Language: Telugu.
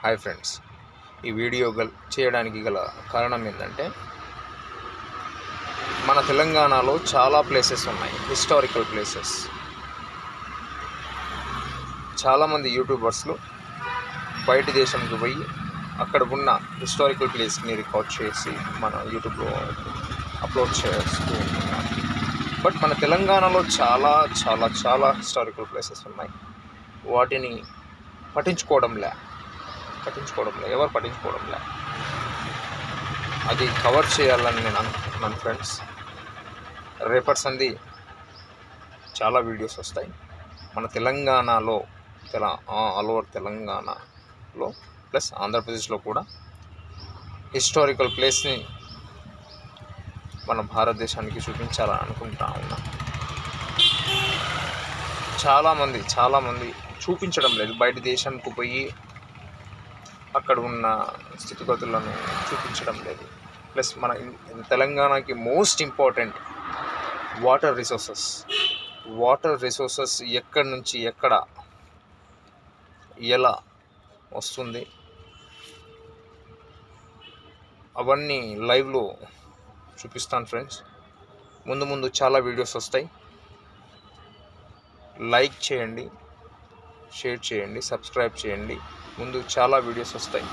హాయ్ ఫ్రెండ్స్, ఈ వీడియో చేయడానికి గల కారణం ఏంటంటే మన తెలంగాణలో చాలా ప్లేసెస్ ఉన్నాయి, హిస్టారికల్ ప్లేసెస్. చాలామంది యూట్యూబర్స్లు బయట దేశంకి పోయి అక్కడ ఉన్న హిస్టారికల్ ప్లేస్ని రికార్డ్ చేసి మన యూట్యూబ్లో అప్లోడ్ చేస్తూ ఉంటున్నారు. బట్ మన తెలంగాణలో చాలా చాలా చాలా హిస్టారికల్ ప్లేసెస్ ఉన్నాయి. వాటిని పట్టించుకోవడంలే, ఎవరు పట్టించుకోవడంలే. అది కవర్ చేయాలని నేను అనుకుంటున్నాను ఫ్రెండ్స్. రేపటి సంది చాలా వీడియోస్ వస్తాయి మన తెలంగాణలో, ఆల్ ఓవర్ తెలంగాణలో ప్లస్ ఆంధ్రప్రదేశ్లో కూడా హిస్టారికల్ ప్లేస్ని మన భారతదేశానికి చూపించాలని అనుకుంటా ఉన్నా. చాలామంది చూపించడం లేదు, బయట దేశానికి పోయి అక్కడ ఉన్న స్థితిగతులను చూపించడం లేదు. ప్లస్ మన తెలంగాణకి మోస్ట్ ఇంపార్టెంట్ వాటర్ రిసోర్సెస్ ఎక్కడి నుంచి ఎక్కడ ఎలా వస్తుంది అవన్నీ లైవ్లో చూపిస్తాను ఫ్రెండ్స్. ముందు చాలా వీడియోస్ వస్తాయి. లైక్ చేయండి, షేర్ చేయండి, సబ్స్క్రైబ్ చేయండి. ముందు చాలా వీడియోస్ వస్తాయి.